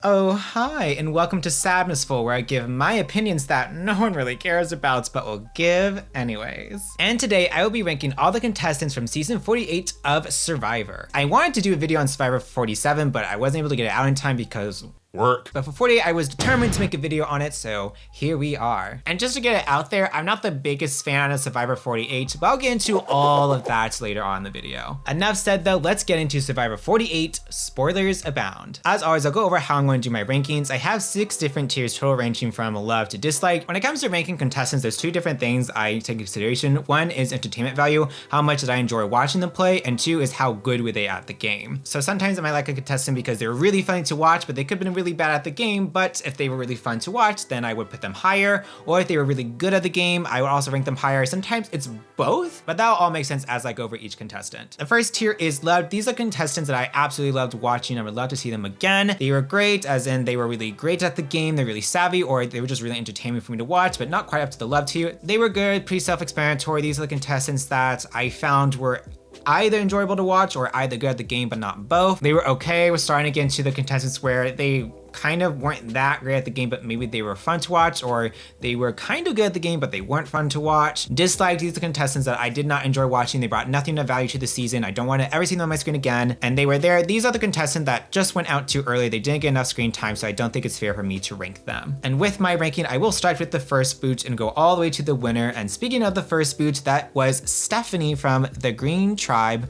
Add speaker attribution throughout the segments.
Speaker 1: Oh, hi, and welcome to SABnessful, where I give my opinions that no one really cares about, but will give anyways. And today, I will be ranking all the contestants from season 48 of Survivor. I wanted to do a video on Survivor 47, but I wasn't able to get it out in time because work. But for 48, I was determined to make a video on it, so here we are. And just to get it out there, I'm not the biggest fan of Survivor 48, but I'll get into all of that later on in the video. Enough said though, let's get into Survivor 48, spoilers abound. As always, I'll go over how I'm going to do my rankings. I have 6 different tiers total ranging from love to dislike. When it comes to ranking contestants, there's 2 different things I take into consideration. 1 is entertainment value, how much did I enjoy watching them play, and 2 is how good were they at the game. So sometimes I might like a contestant because they're really funny to watch, but they could have been really bad at the game, but if they were really fun to watch, then I would put them higher, or if they were really good at the game, I would also rank them higher. Sometimes it's both, but that'll all make sense as I go over each contestant. The first tier is love. These are contestants that I absolutely loved watching. I would love to see them again. They were great, as in they were really great at the game, they're really savvy, or they were just really entertaining for me to watch, but not quite up to the love tier. They were good, pretty self-explanatory. These are the contestants that I found were either enjoyable to watch or either good at the game, but not both. They were okay. We're starting to get into the contestants where they kind of weren't that great at the game, but maybe they were fun to watch, or they were kind of good at the game, but they weren't fun to watch. Dislike, these are the contestants that I did not enjoy watching. They brought nothing of value to the season. I don't want to ever see them on my screen again. And they were there. These are the contestants that just went out too early. They didn't get enough screen time, so I don't think it's fair for me to rank them. And with my ranking, I will start with the first boot and go all the way to the winner. And speaking of the first boot, that was Stephanie from the Green Tribe,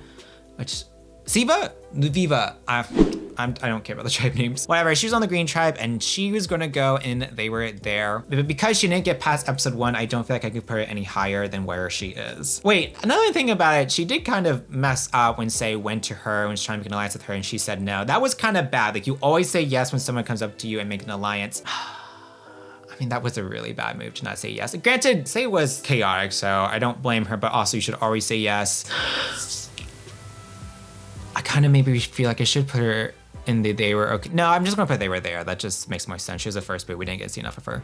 Speaker 1: which Siva? Viva. I don't care about the tribe names. Whatever, she was on the Green Tribe and she was gonna go and they were there. But because she didn't get past episode 1, I don't feel like I could put her any higher than where she is. Wait, another thing about it, she did kind of mess up when Say went to her and was trying to make an alliance with her and she said no. That was kind of bad. Like, you always say yes when someone comes up to you and make an alliance. I mean, that was a really bad move to not say yes. Granted, Say was chaotic, so I don't blame her, but also you should always say yes. I kind of maybe feel like I should put her in the they were okay. No, I'm just gonna put they were there. That just makes more sense. She was the first boot. We didn't get to see enough of her.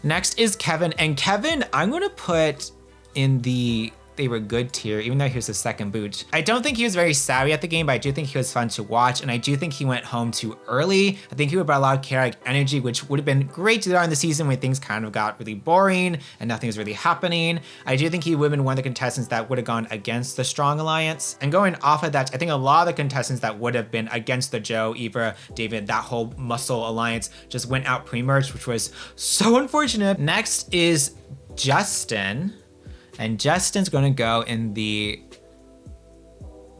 Speaker 1: Next is Kevin. And Kevin, I'm gonna put in the they were good tier, even though he was the second boot. I don't think he was very savvy at the game, but I do think he was fun to watch. And I do think he went home too early. I think he would brought a lot of chaotic energy, which would have been great to do in the season when things kind of got really boring and nothing was really happening. I do think he would have been one of the contestants that would have gone against the strong alliance. And going off of that, I think a lot of the contestants that would have been against the Joe, Eva, David, that whole muscle alliance just went out pre-merged, which was so unfortunate. Next is Justin. And Justin's gonna go in the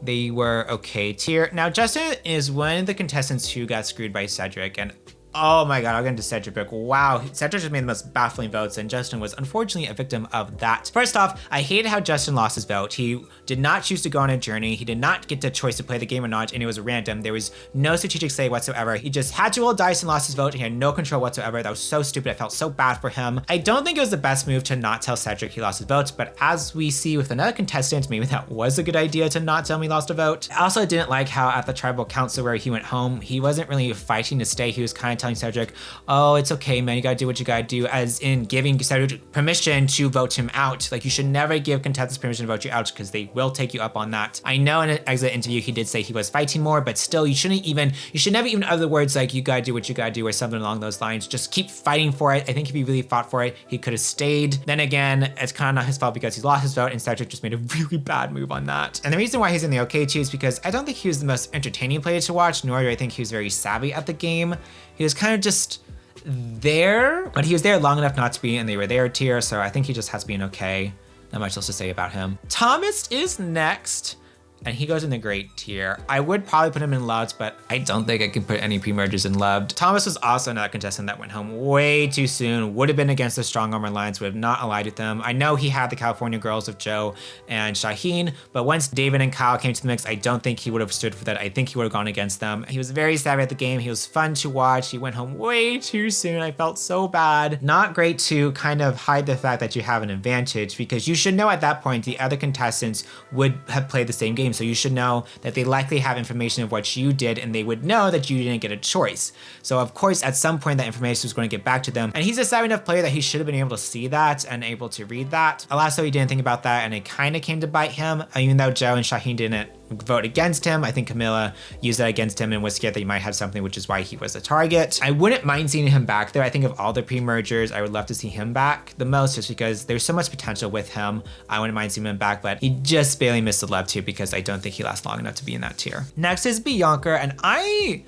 Speaker 1: they were okay tier. Now, Justin is one of the contestants who got screwed by Cedric, and oh my God, I'll get into Cedric, but wow, Cedric just made the most baffling votes and Justin was unfortunately a victim of that. First off, I hated how Justin lost his vote. He did not choose to go on a journey. He did not get the choice to play the game or not, and it was random. There was no strategic say whatsoever. He just had to roll dice and lost his vote. He had no control whatsoever. That was so stupid. I felt so bad for him. I don't think it was the best move to not tell Cedric he lost his vote, but as we see with another contestant, maybe that was a good idea to not tell him he lost a vote. I also didn't like how at the tribal council where he went home, he wasn't really fighting to stay. He was kind of telling Cedric, oh, it's okay, man, you gotta do what you gotta do, as in giving Cedric permission to vote him out. Like, you should never give contestants permission to vote you out because they will take you up on that. I know in an exit interview he did say he was fighting more, but still, you should never even utter the words like you gotta do what you gotta do or something along those lines. Just keep fighting for it. I think if he really fought for it, he could have stayed. Then again, it's kind of not his fault because he lost his vote and Cedric just made a really bad move on that. And the reason why he's in the okay tier is because I don't think he was the most entertaining player to watch, nor do I think he was very savvy at the game. He was kind of just there, but he was there long enough not to be in the they were there tier, so I think he just has been okay. Not much else to say about him. Thomas is next, and he goes in the great tier. I would probably put him in loved, but I don't think I can put any pre-mergers in loved. Thomas was also another contestant that went home way too soon, would have been against the strong arm alliance, would have not allied with them. I know he had the California girls of Joe and Shaheen, but once David and Kyle came to the mix, I don't think he would have stood for that. I think he would have gone against them. He was very savvy at the game. He was fun to watch. He went home way too soon. I felt so bad. Not great to kind of hide the fact that you have an advantage, because you should know at that point the other contestants would have played the same game. So you should know that they likely have information of what you did and they would know that you didn't get a choice. So of course, at some point that information is going to get back to them. And he's a savvy enough player that he should have been able to see that and able to read that. Alas, though, he didn't think about that and it kind of came to bite him, even though Joe and Shaheen didn't vote against him. I think Camilla used that against him and was scared that he might have something, which is why he was a target. I wouldn't mind seeing him back there. I think of all the pre-mergers, I would love to see him back the most, just because there's so much potential with him. I wouldn't mind seeing him back, but he just barely missed the love tier because I don't think he lasts long enough to be in that tier. Next is Bianca, and I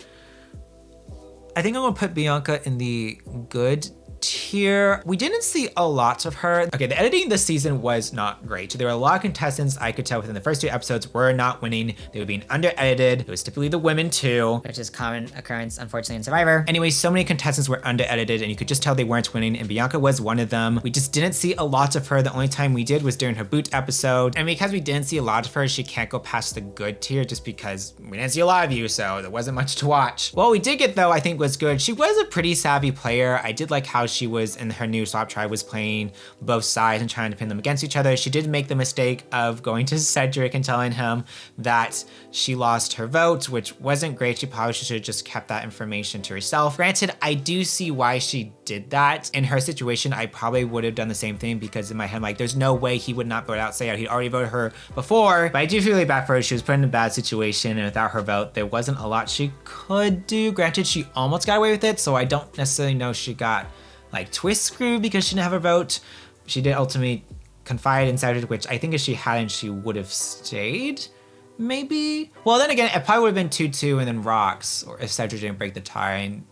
Speaker 1: think I'm gonna put Bianca in the good tier. We didn't see a lot of her. Okay, the editing this season was not great. There were a lot of contestants I could tell within the first 2 episodes were not winning. They were being under-edited. It was typically the women too,
Speaker 2: which is common occurrence, unfortunately, in Survivor.
Speaker 1: Anyway, so many contestants were under-edited and you could just tell they weren't winning, and Bianca was one of them. We just didn't see a lot of her. The only time we did was during her boot episode. And because we didn't see a lot of her, she can't go past the good tier just because we didn't see a lot of you, so there wasn't much to watch. What we did get though, I think was good. She was a pretty savvy player. I did like how she was in her new swap tribe was playing both sides and trying to pin them against each other. She did make the mistake of going to Cedric and telling him that she lost her vote, which wasn't great. She probably should have just kept that information to herself. Granted, I do see why she did that. In her situation, I probably would have done the same thing because in my head, like, there's no way he would not vote out Sayed. He'd already voted her before, but I do feel really bad for her. She was put in a bad situation, and without her vote, there wasn't a lot she could do. Granted, she almost got away with it, so I don't necessarily know she got like twist screwed because she didn't have a vote. She did ultimately confide in Cedric, which I think if she hadn't, she would have stayed, maybe? Well, then again, it probably would have been 2-2 and then rocks, or if Cedric didn't break the tie, and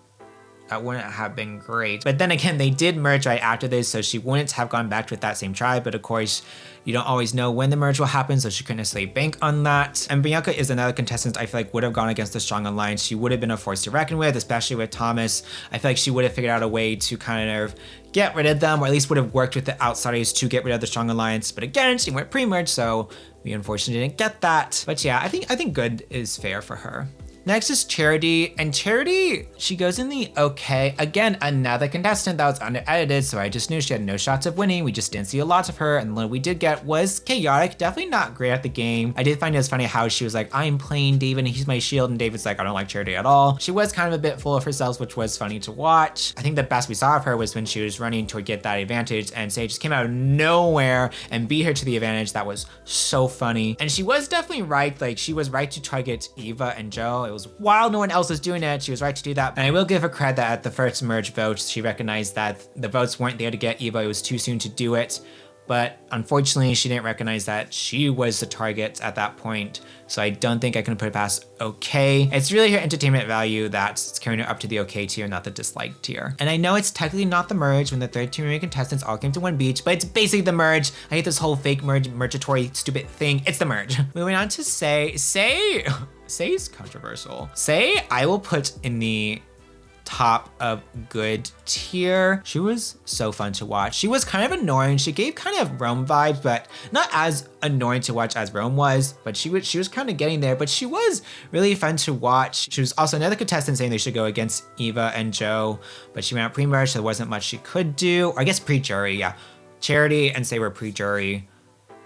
Speaker 1: that wouldn't have been great. But then again, they did merge right after this, so she wouldn't have gone back with that same tribe, but of course, you don't always know when the merge will happen, so she couldn't necessarily bank on that. And Bianca is another contestant I feel like would have gone against the strong alliance. She would have been a force to reckon with, especially with Thomas. I feel like she would have figured out a way to kind of get rid of them, or at least would have worked with the outsiders to get rid of the strong alliance. But again, she went pre-merge, so we unfortunately didn't get that. But yeah, I think good is fair for her. Next is Charity, and Charity, she goes in the okay. Again, another contestant that was under-edited, so I just knew she had no shots of winning. We just didn't see a lot of her, and what we did get was chaotic, definitely not great at the game. I did find it was funny how she was like, I'm playing David and he's my shield, and David's like, I don't like Charity at all. She was kind of a bit full of herself, which was funny to watch. I think the best we saw of her was when she was running to get that advantage, and Sage just came out of nowhere and beat her to the advantage. That was so funny. And she was definitely right, like she was right to target Eva and Joe. It was wild, no one else was doing it. She was right to do that. And I will give her credit that at the first merge votes, she recognized that the votes weren't there to get Eva. It was too soon to do it. But unfortunately, she didn't recognize that she was the target at that point. So I don't think I can put it past okay. It's really her entertainment value that's carrying her up to the okay tier, not the dislike tier. And I know it's technically not the merge when the 13 remaining contestants all came to one beach, but it's basically the merge. I hate this whole fake mergatory stupid thing. It's the merge. Moving on to Say is controversial. Say, I will put in the top of good tier. She was so fun to watch. She was kind of annoying. She gave kind of Rome vibes, but not as annoying to watch as Rome was, but she was kind of getting there, but she was really fun to watch. She was also another contestant saying they should go against Eva and Joe, but she went out pre-merge, so there wasn't much she could do. Or I guess pre-jury, yeah. Charity and Say were pre-jury,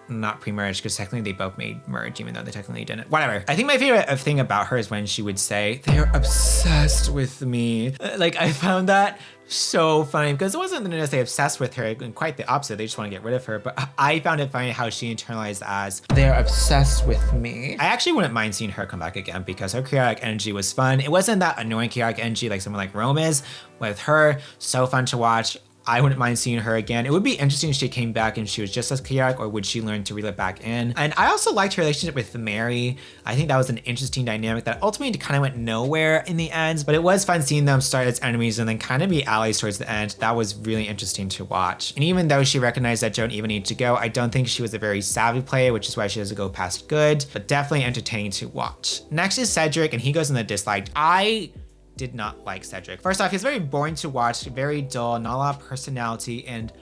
Speaker 1: not pre-merge, because technically they both made merge, even though they technically didn't. Whatever. I think my favorite thing about her is when she would say, they're obsessed with me. Like, I found that so funny, because it wasn't necessarily obsessed with her, and quite the opposite. They just want to get rid of her. But I found it funny how she internalized as, they're obsessed with me. I actually wouldn't mind seeing her come back again because her chaotic energy was fun. It wasn't that annoying chaotic energy like someone like Rome is. With her, so fun to watch. I wouldn't mind seeing her again. It would be interesting if she came back and she was just as chaotic, or would she learn to reel it back in? And I also liked her relationship with Mary. I think that was an interesting dynamic that ultimately kind of went nowhere in the end, but it was fun seeing them start as enemies and then kind of be allies towards the end. That was really interesting to watch. And even though she recognized that Joe and Eva needed to go, I don't think she was a very savvy player, which is why she doesn't go past good, but definitely entertaining to watch. Next is Cedric, and he goes in the dislike. I did not like Cedric. First off, he's very boring to watch, very dull, not a lot of personality, and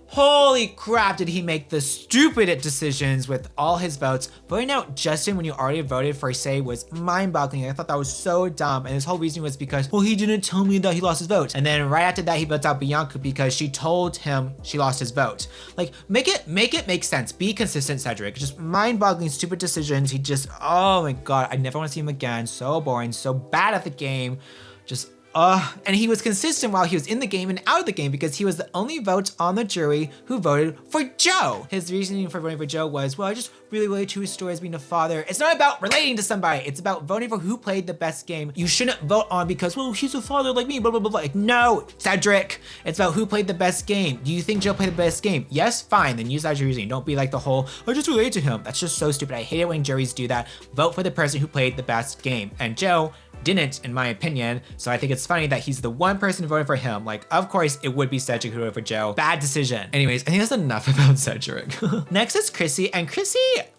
Speaker 1: holy crap did he make the stupid decisions with all his votes. Voting out Justin when you already voted for Say was mind-boggling. I thought that was so dumb, and his whole reason was because, well, he didn't tell me that he lost his vote. And then right after that, he votes out Bianca because she told him she lost his vote. Like, make it make sense. Be consistent, Cedric. Just mind-boggling, stupid decisions. He just, oh my god, I never want to see him again. So boring, so bad at the game. Just, And he was consistent while he was in the game and out of the game because he was the only vote on the jury who voted for Joe. His reasoning for voting for Joe was, well, I just really relate to his story as being a father. It's not about relating to somebody. It's about voting for who played the best game. You shouldn't vote on because, well, he's a father like me, blah, blah, blah, blah. Like, no, Cedric, it's about who played the best game. Do you think Joe played the best game? Yes, fine, then use that as your reasoning. Don't be like the whole, I just relate to him. That's just so stupid. I hate it when juries do that. Vote for the person who played the best game. And Joe didn't, in my opinion. So I think it's funny that he's the one person who voted for him. Like, of course, it would be Cedric who voted for Joe. Bad decision. Anyways, I think that's enough about Cedric. Next is Chrissy, and Chrissy,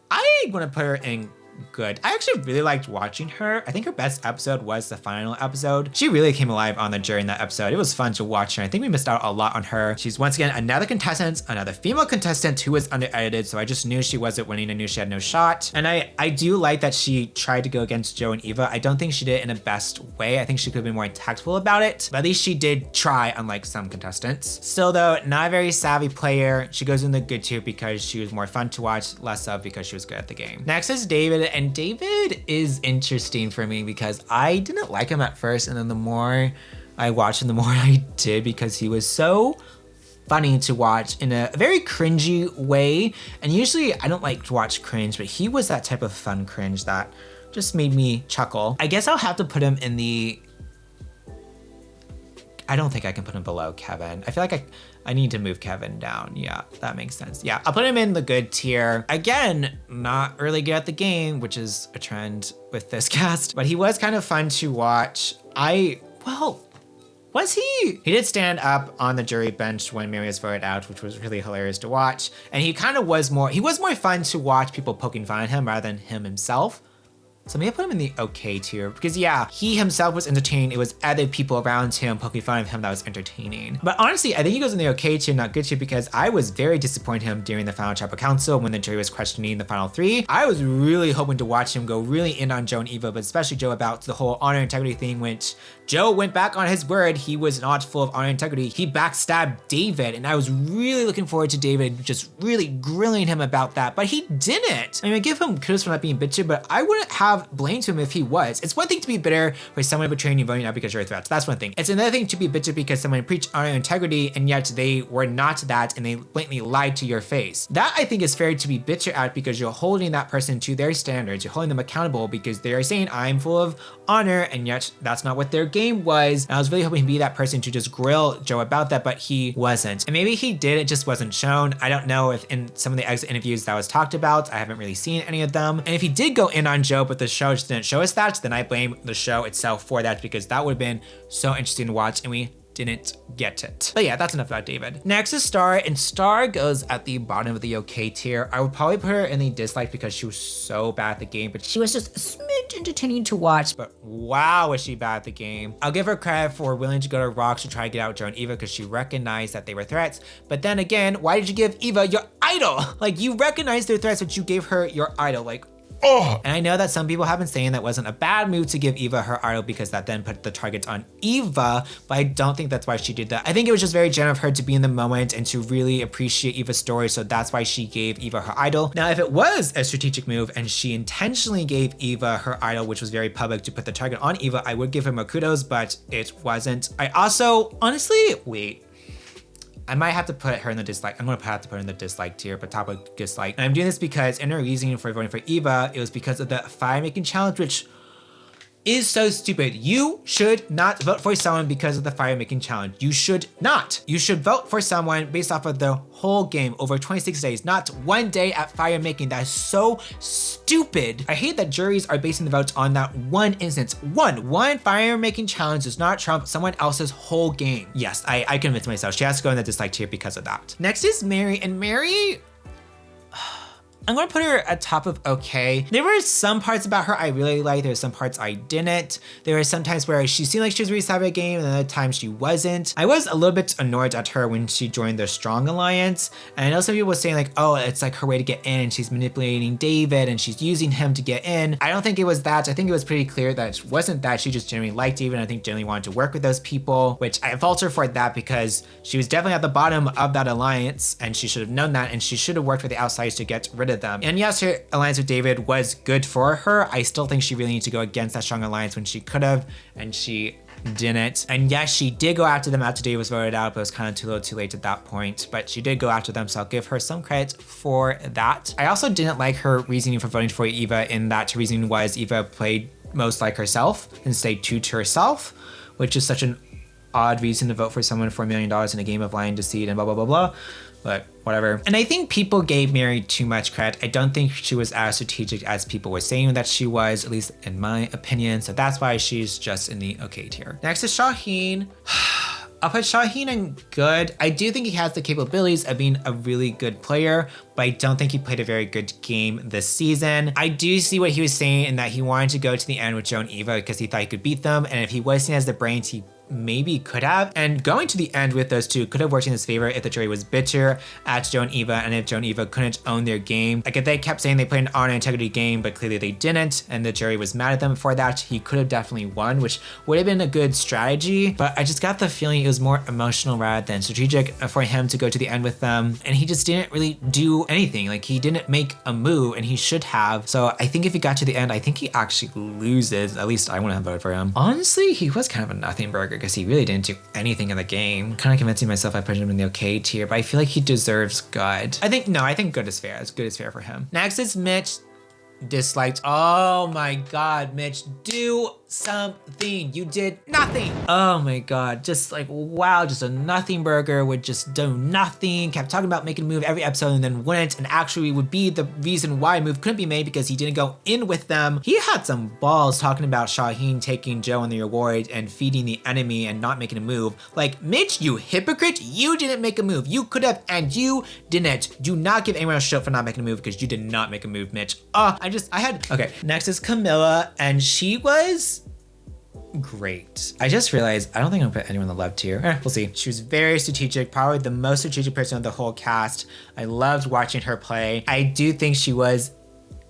Speaker 1: I want to put her in good. I actually really liked watching her. I think her best episode was the final episode. She really came alive on the jury in that episode. It was fun to watch her. I think we missed out a lot on her. She's once again another contestant, another female contestant who was under-edited, so I just knew she wasn't winning. I knew she had no shot. And I do like that she tried to go against Joe and Eva. I don't think she did it in the best way. I think she could have been more tactful about it, but at least she did try, unlike some contestants. Still though, not a very savvy player. She goes in the good tier because she was more fun to watch, less of because she was good at the game. Next is David, and David is interesting for me because I didn't like him at first, and then the more I watched him, the more I did, because he was so funny to watch in a very cringy way. And usually I don't like to watch cringe, but he was that type of fun cringe that just made me chuckle. I guess I'll have to put him in the, I don't think I can put him below Kevin. I feel like I need to move Kevin down. Yeah, that makes sense. Yeah, I'll put him in the good tier. Again, not really good at the game, which is a trend with this cast, but he was kind of fun to watch. Was he? He did stand up on the jury bench when Mary was voted out, which was really hilarious to watch. And he kind of was more fun to watch people poking fun at him rather than him himself. So maybe I put him in the okay tier because yeah, he himself was entertaining. It was other people around him poking fun of him that was entertaining. But honestly, I think he goes in the okay tier, not good tier, because I was very disappointed in him during the final tribal council when the jury was questioning the final three. I was really hoping to watch him go really in on Joe and Eva, but especially Joe about the whole honor and integrity thing, which Joe went back on his word. He was not full of honor and integrity. He backstabbed David, and I was really looking forward to David just really grilling him about that, but he didn't. I mean, I give him kudos for not being bitter, but I wouldn't have blame to him if he was. It's one thing to be bitter for someone betraying you, voting out because you're a threat. That's one thing. It's another thing to be bitter because someone preached honor and integrity and yet they were not that and they blatantly lied to your face. That I think is fair to be bitter at because you're holding that person to their standards. You're holding them accountable because they are saying, I'm full of honor, and yet that's not what their game was. And I was really hoping he'd be that person to just grill Joe about that, but he wasn't. And maybe he did, it just wasn't shown. I don't know if in some of the exit interviews that was talked about, I haven't really seen any of them. And if he did go in on Joe, but the show just didn't show us that, then I blame the show itself for that because that would have been so interesting to watch and we didn't get it. But yeah, that's enough about David. Next is Star, and Star goes at the bottom of the okay tier. I would probably put her in the dislike because she was so bad at the game, but she was just a smidge entertaining to watch, but wow, was she bad at the game. I'll give her credit for willing to go to rocks to try to get out Joe and Eva because she recognized that they were threats. But then again, why did you give Eva your idol? Like, you recognized their threats, but you gave her your idol. Like, oh. And I know that some people have been saying that wasn't a bad move to give Eva her idol because that then put the target on Eva, but I don't think that's why she did that. I think it was just very genuine of her to be in the moment and to really appreciate Eva's story, so that's why she gave Eva her idol. Now, if it was a strategic move and she intentionally gave Eva her idol, which was very public, to put the target on Eva, I would give her more kudos, but it wasn't. I also, honestly, wait. I might have to put her in the dislike. I'm gonna have to put her in the dislike tier, but top of dislike. And I'm doing this because in her reasoning for voting for Eva, it was because of the fire making challenge, which is so stupid. You should not vote for someone because of the fire making challenge. You should not. You should vote for someone based off of the whole game over 26 days, not one day at fire making. That is so stupid. I hate that juries are basing the votes on that one instance. One fire making challenge does not trump someone else's whole game. Yes, I convinced myself. She has to go in the dislike tier because of that. Next is Mary, and Mary, I'm gonna put her at top of okay. There were some parts about her I really liked. There were some parts I didn't. There were some times where she seemed like she was really savvy at the game and other times she wasn't. I was a little bit annoyed at her when she joined the Strong Alliance. And I know some people were saying like, oh, it's like her way to get in and she's manipulating David and she's using him to get in. I don't think it was that. I think it was pretty clear that it wasn't that. She just genuinely liked David and I think genuinely wanted to work with those people, which I fault her for that because she was definitely at the bottom of that alliance and she should have known that and she should have worked with the outsiders to get rid of them. And yes, her alliance with David was good for her. I still think she really needs to go against that Strong Alliance when she could have, and she didn't. And yes, she did go after them after Dave was voted out, but it was kind of too little too late at that point. But she did go after them, so I'll give her some credit for that. I also didn't like her reasoning for voting for Eva, in that her reasoning was Eva played most like herself and stayed true to herself, which is such an odd reason to vote for someone for $1 million in a game of lying, deceit, and blah, blah, blah, blah. But whatever. And I think people gave Mary too much credit. I don't think she was as strategic as people were saying that she was, at least in my opinion. So that's why she's just in the okay tier. Next is Shaheen. I'll put Shaheen in good. I do think he has the capabilities of being a really good player, but I don't think he played a very good game this season. I do see what he was saying in that he wanted to go to the end with Joe and Eva because he thought he could beat them. And if he was seen as the brains, he maybe could have. And going to the end with those two could have worked in his favor if the jury was bitter at Joe and Eva, and if Joe and Eva couldn't own their game. Like if they kept saying they played an honor and integrity game, but clearly they didn't, and the jury was mad at them for that, he could have definitely won, which would have been a good strategy. But I just got the feeling it was more emotional rather than strategic for him to go to the end with them. And he just didn't really do anything. Like he didn't make a move, and he should have. So I think if he got to the end, I think he actually loses. At least I wouldn't have voted for him. Honestly, he was kind of a nothing burger because he really didn't do anything in the game. Kind of convincing myself I put him in the okay tier, but I feel like he deserves good. I think good is fair. Good is fair for him. Next is Mitch. Disliked. Oh my God, Mitch, do something. You did nothing. Oh my God, just like, wow, just a nothing burger, would just do nothing, kept talking about making a move every episode and then wouldn't, and actually would be the reason why a move couldn't be made because he didn't go in with them. He had some balls talking about Shaheen taking Joe and the reward and feeding the enemy and not making a move. Like, Mitch, you hypocrite, you didn't make a move. You could have, and you didn't. Do not give anyone else shit for not making a move because you did not make a move, Mitch. Okay, next is Camilla, and she was great. I just realized I don't think I'm gonna put anyone in the love tier. We'll see. She was very strategic, probably the most strategic person of the whole cast. I loved watching her play. I do think she was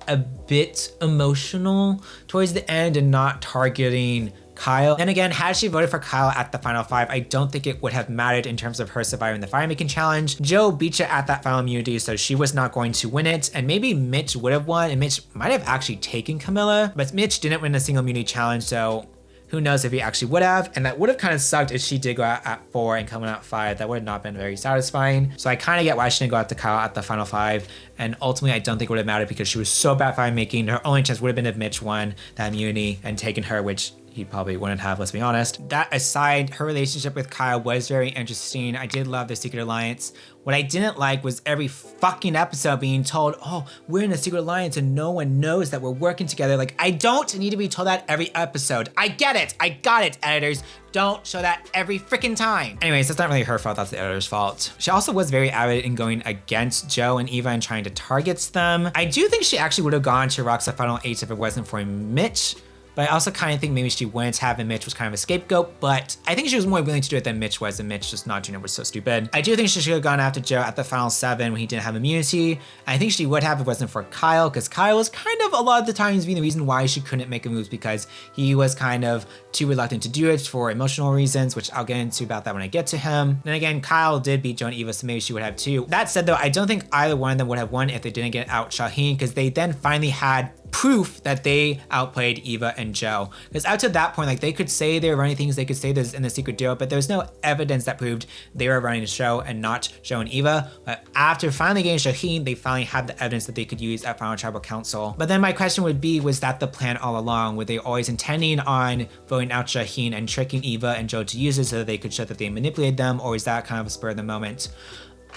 Speaker 1: a bit emotional towards the end and not targeting Kyle. And again, had she voted for Kyle at the final 5, I don't think it would have mattered in terms of her surviving the fire making challenge. Joe beat you at that final immunity, so she was not going to win it. And maybe Mitch would have won, and Mitch might have actually taken Camilla, but Mitch didn't win a single immunity challenge, so who knows if he actually would have. And that would have kind of sucked if she did go out at 4 and coming out 5. That would have not been very satisfying. So I kind of get why she didn't go out to Kyle at the final 5. And ultimately, I don't think it would have mattered because she was so bad fire making. Her only chance would have been if Mitch won that immunity and taken her, which he probably wouldn't have, let's be honest. That aside, her relationship with Kyle was very interesting. I did love the Secret Alliance. What I didn't like was every fucking episode being told, oh, we're in a Secret Alliance and no one knows that we're working together. Like, I don't need to be told that every episode. I get it. I got it, editors. Don't show that every freaking time. Anyways, that's not really her fault. That's the editor's fault. She also was very avid in going against Joe and Eva and trying to target them. I do think she actually would have gone to Rock's Final 8 if it wasn't for Mitch. But I also kind of think maybe she wouldn't have, and Mitch was kind of a scapegoat, but I think she was more willing to do it than Mitch was, and Mitch just not doing it was so stupid. I do think she should have gone after Joe at the final 7 when he didn't have immunity. I think she would have if it wasn't for Kyle, because Kyle was kind of a lot of the times being the reason why she couldn't make a move, because he was kind of too reluctant to do it for emotional reasons, which I'll get into about that when I get to him. Then again, Kyle did beat Joe and Eva, so maybe she would have too. That said though, I don't think either one of them would have won if they didn't get out Shaheen, because they then finally had proof that they outplayed Eva and Joe. Because out to that point, like, they could say they were running things, they could say this in the secret duo, but there was no evidence that proved they were running the show and not Joe and Eva. But after finally getting Shaheen, they finally had the evidence that they could use at Final Tribal Council. But then my question would be, was that the plan all along? Were they always intending on voting out Shaheen and tricking Eva and Joe to use it so that they could show that they manipulated them, or is that kind of a spur of the moment?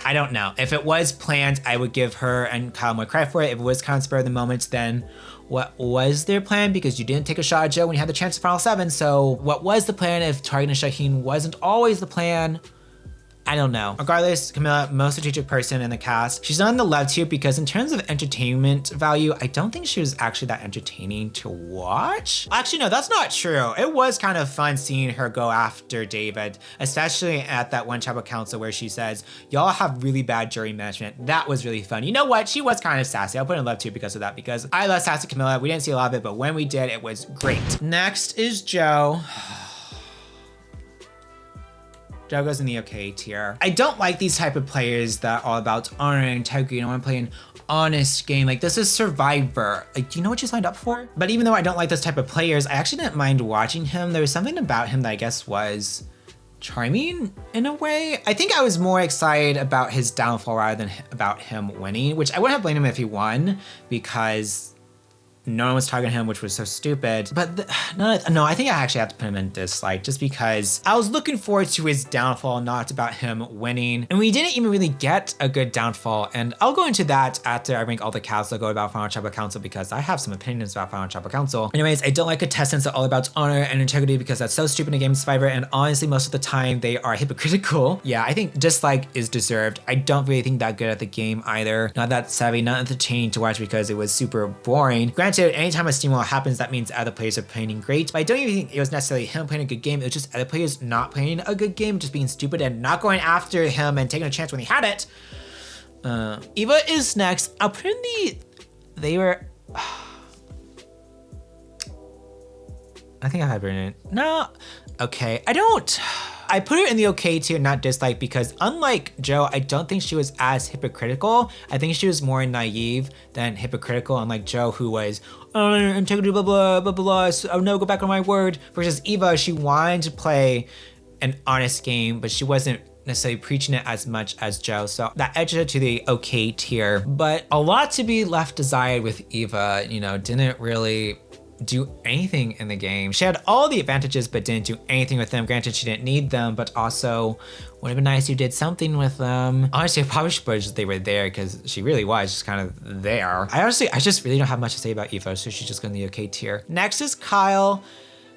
Speaker 1: I don't know. If it was planned, I would give her and Kyle more credit for it. If it was kind of spur of the moment, then what was their plan? Because you didn't take a shot at Joe when you had the chance to Final 7. So what was the plan if targeting Shaheen wasn't always the plan? I don't know. Regardless, Camilla, most strategic person in the cast. She's not in the love tier because in terms of entertainment value, I don't think she was actually that entertaining to watch. Actually, no, that's not true. It was kind of fun seeing her go after David, especially at that one tribal council where she says, y'all have really bad jury management. That was really fun. You know what? She was kind of sassy. I'll put in love tier because of that, because I love sassy Camilla. We didn't see a lot of it, but when we did, it was great. Next is Joe. Joe goes in the okay tier. I don't like these type of players that are all about honor and integrity and I want to play an honest game. Like, this is Survivor. Like, do you know what you signed up for? But even though I don't like those type of players, I actually didn't mind watching him. There was something about him that I guess was charming in a way. I think I was more excited about his downfall rather than about him winning, which I wouldn't have blamed him if he won because no one was targeting him, which was so stupid. But no, I think I actually have to put him in dislike just because I was looking forward to his downfall, not about him winning. And we didn't even really get a good downfall. And I'll go into that after I rank all the casts that go about Final Tribal Council because I have some opinions about Final Tribal Council. Anyways, I don't like contestants that are all about honor and integrity because that's so stupid in a game of Survivor. And honestly, most of the time they are hypocritical. Yeah, I think dislike is deserved. I don't really think that good at the game either. Not that savvy, not entertaining to watch because it was super boring. Granted, anytime a steamroll happens, that means other players are playing great, but I don't even think it was necessarily him playing a good game. It was just other players not playing a good game, just being stupid and not going after him and taking a chance when he had it. Eva is next. I'll put in they were, I think I have written it. No, okay, I put her in the okay tier, not dislike, because unlike Joe, I don't think she was as hypocritical. I think she was more naive than hypocritical, unlike Joe, who was, oh, integrity, blah, blah, blah, blah, so, oh no, go back on my word. Versus Eva, she wanted to play an honest game, but she wasn't necessarily preaching it as much as Joe. So that edged her to the okay tier. But a lot to be left desired with Eva, you know, didn't really do anything in the game. She had all the advantages, but didn't do anything with them. Granted, she didn't need them, but also would have been nice if you did something with them. Honestly, I probably should put they were there because she really was just kind of there. I just really don't have much to say about Eva, so she's just going to the okay tier. Next is Kyle.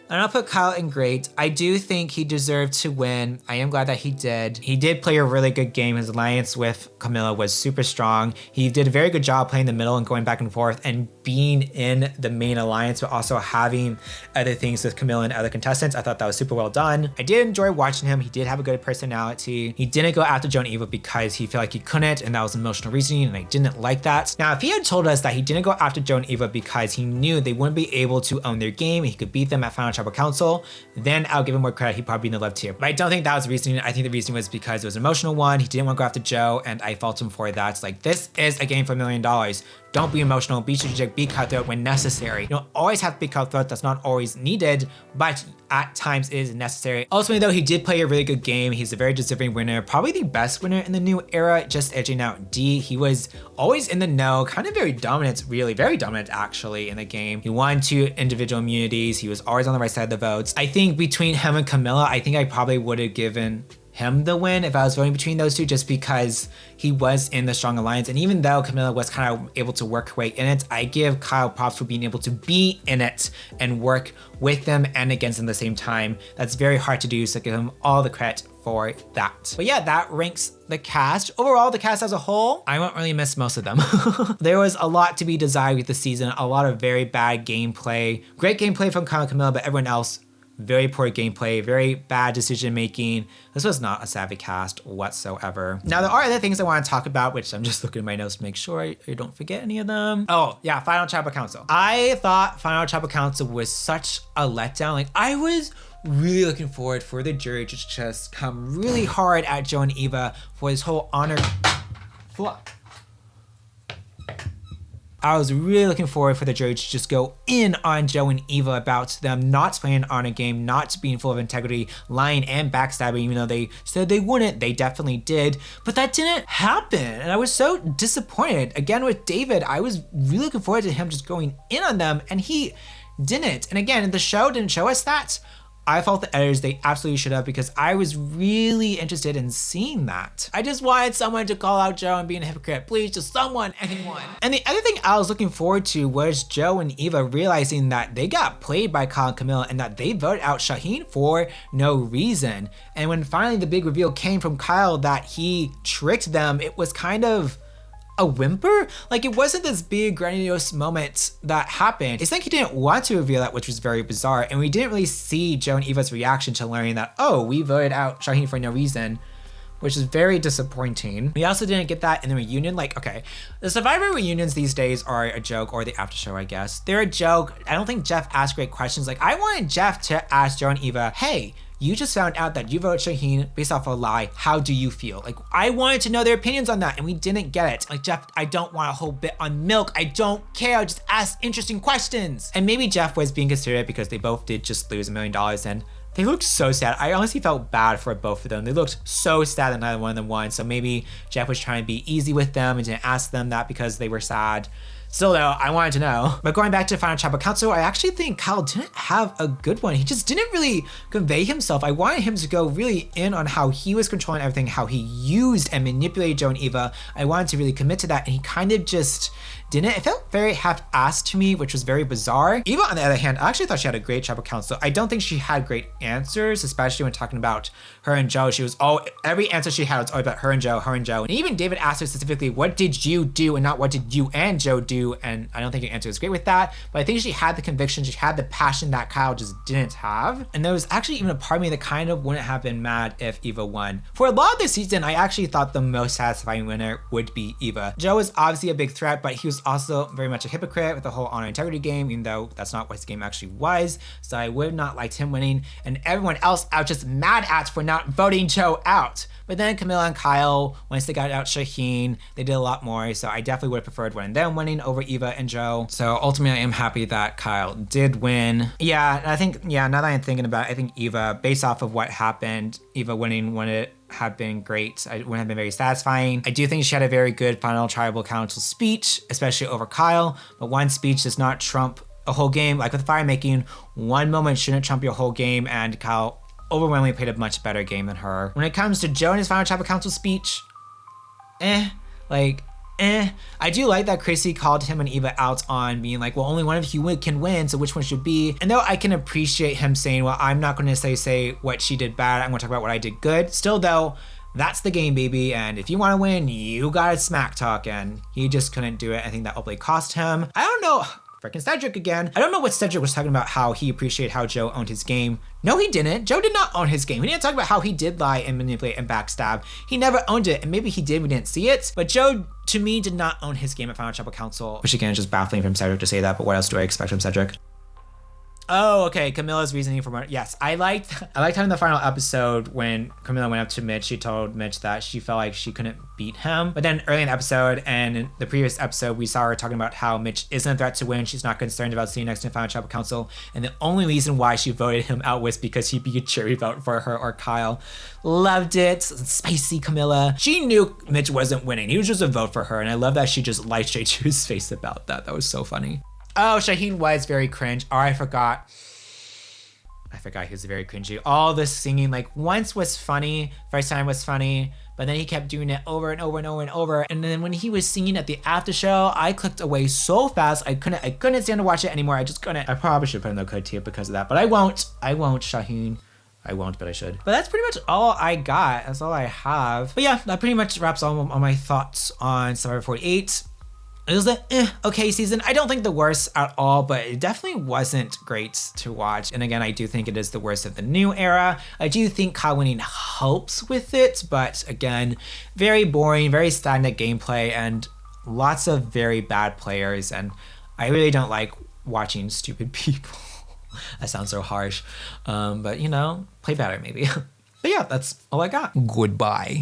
Speaker 1: And I'll put Kyle in great. I do think he deserved to win. I am glad that he did. He did play a really good game. His alliance with Camilla was super strong. He did a very good job playing the middle and going back and forth and being in the main alliance, but also having other things with Camilla and other contestants. I thought that was super well done. I did enjoy watching him. He did have a good personality. He didn't go after Joe and Eva because he felt like he couldn't, and that was emotional reasoning, and I didn't like that. Now, if he had told us that he didn't go after Joe and Eva because he knew they wouldn't be able to own their game and he could beat them at Final Tribal Council, then I'll give him more credit. He'd probably be in the love tier. But I don't think that was the reasoning. I think the reasoning was because it was an emotional one. He didn't want to go after Joe, and I fault him for that. It's like, this is a game for $1 million. Don't be emotional, be strategic, be cutthroat when necessary. You don't always have to be cutthroat, that's not always needed, but at times it is necessary. Ultimately though, he did play a really good game. He's a very deserving winner, probably the best winner in the new era, just edging out D. He was always in the know, kind of very dominant, really very dominant actually in the game. He won 2 individual immunities. He was always on the right side of the votes. I think between him and Camilla, I think I probably would have given him the win if I was voting between those two, just because he was in the strong alliance. And even though Camilla was kind of able to work her way in it, I give Kyle props for being able to be in it and work with them and against them at the same time. That's very hard to do, so give him all the credit for that. But yeah, that ranks the cast. Overall, the cast as a whole, I won't really miss most of them. There was a lot to be desired with the season, a lot of very bad gameplay. Great gameplay from Kyle and Camilla, but everyone else, very poor gameplay, very bad decision making. This was not a savvy cast whatsoever. Now, there are other things I want to talk about, which I'm just looking at my notes to make sure I don't forget any of them. Oh yeah, Final Tribal Council. I thought Final Tribal Council was such a letdown. Like, I was really looking forward for the jury to just come really hard at Joe and Eva for this whole honor. I was really looking forward for the jury to just go in on Joe and Eva about them not playing an honor game, not being full of integrity, lying and backstabbing, even though they said they wouldn't. They definitely did, but that didn't happen. And I was so disappointed. Again, with David, I was really looking forward to him just going in on them, and he didn't. And again, the show didn't show us that. I fault the editors, they absolutely should have, because I was really interested in seeing that. I just wanted someone to call out Joe and being a hypocrite. Please, just someone, anyone. And the other thing I was looking forward to was Joe and Eva realizing that they got played by Kyle and Camilla and that they voted out Shaheen for no reason. And when finally the big reveal came from Kyle that he tricked them, it was kind of a whimper. Like, it wasn't this big grandiose moment that happened. It's like he didn't want to reveal that, which was very bizarre. And we didn't really see Joe and Eva's reaction to learning that, oh, we voted out Shaheen for no reason, which is very disappointing. We also didn't get that in the reunion. Like, okay, the Survivor reunions these days are a joke, or the Aftershow, I guess. They're a joke. I don't think Jeff asked great questions. Like, I wanted Jeff to ask Joe and Eva, hey, you just found out that you voted Shaheen based off a lie. How do you feel? Like, I wanted to know their opinions on that and we didn't get it. Like, Jeff, I don't want a whole bit on milk. I don't care. Just ask interesting questions. And maybe Jeff was being considerate because they both did just lose $1 million and they looked so sad. I honestly felt bad for both of them. They looked so sad that neither one of them won. So maybe Jeff was trying to be easy with them and didn't ask them that because they were sad. Still though, I wanted to know. But going back to Final Tribal Council, I actually think Kyle didn't have a good one. He just didn't really convey himself. I wanted him to go really in on how he was controlling everything, how he used and manipulated Joe and Eva. I wanted to really commit to that, and he kind of just didn't. It felt very half-assed to me, which was very bizarre. Eva, on the other hand, I actually thought she had a great Tribal Council. I don't think she had great answers, especially when talking about her and Joe. She was every answer she had was all about her and Joe, her and Joe. And even David asked her specifically, what did you do and not what did you and Joe do? And I don't think her answer was great with that, but I think she had the conviction, she had the passion that Kyle just didn't have. And there was actually even a part of me that kind of wouldn't have been mad if Eva won. For a lot of this season, I actually thought the most satisfying winner would be Eva. Joe was obviously a big threat, but he was also very much a hypocrite with the whole honor integrity game, even though that's not what his game actually was. So I would not liked him winning, and everyone else I was just mad at for not voting Joe out. But then Camilla and Kyle, once they got out Shaheen, they did a lot more. So I definitely would have preferred one of them winning over Eva and Joe. So ultimately, I am happy that Kyle did win. Yeah, I think, now that I'm thinking about it, I think Eva, based off of what happened, Eva winning wouldn't have been great. It wouldn't have been very satisfying. I do think she had a very good final tribal council speech, especially over Kyle. But one speech does not trump a whole game. Like with fire making, one moment shouldn't trump your whole game, and Kyle overwhelmingly played a much better game than her. When it comes to Joe and his final tribal council speech, I do like that Chrissy called him and Eva out on being like, well, only one of you can win, so which one should be? And though I can appreciate him saying, well, I'm not gonna say what she did bad, I'm gonna talk about what I did good. Still though, that's the game, baby, and if you wanna win, you gotta smack talk, and he just couldn't do it. I think that ultimately cost him. I don't know. Freaking Cedric again. I don't know what Cedric was talking about, how he appreciated how Joe owned his game. No, he didn't. Joe did not own his game. He didn't talk about how he did lie and manipulate and backstab. He never owned it, and maybe he did, we didn't see it. But Joe, to me, did not own his game at Final Tribal Council. Which again is just baffling from Cedric to say that, but what else do I expect from Cedric? Oh, okay, Camilla's reasoning for yes, I liked how in the final episode when Camilla went up to Mitch, she told Mitch that she felt like she couldn't beat him. But then early in the episode and in the previous episode, we saw her talking about how Mitch isn't a threat to win. She's not concerned about sitting next to the Final Tribal Council. And the only reason why she voted him out was because he'd be a jury vote for her or Kyle. Loved it. Spicy Camilla. She knew Mitch wasn't winning. He was just a vote for her. And I love that she just lied straight to his face about that. That was so funny. Oh, Shaheen was very cringe. Oh, I forgot he was very cringy. All this singing, like once was funny, first time was funny, but then he kept doing it over and over and over and over. And then when he was singing at the after show, I clicked away so fast. I couldn't stand to watch it anymore. I just couldn't. I probably should put in the code tier because of that, but I won't, Shaheen. I won't, but I should. But that's pretty much all I got. That's all I have. But yeah, that pretty much wraps all my thoughts on Survivor 48. It was an okay season. I don't think the worst at all, but it definitely wasn't great to watch. And again, I do think it is the worst of the new era. I do think Kyle winning helps with it, but again, very boring, very stagnant gameplay, and lots of very bad players. And I really don't like watching stupid people. That sounds so harsh, but you know, play better maybe. But yeah, that's all I got. Goodbye.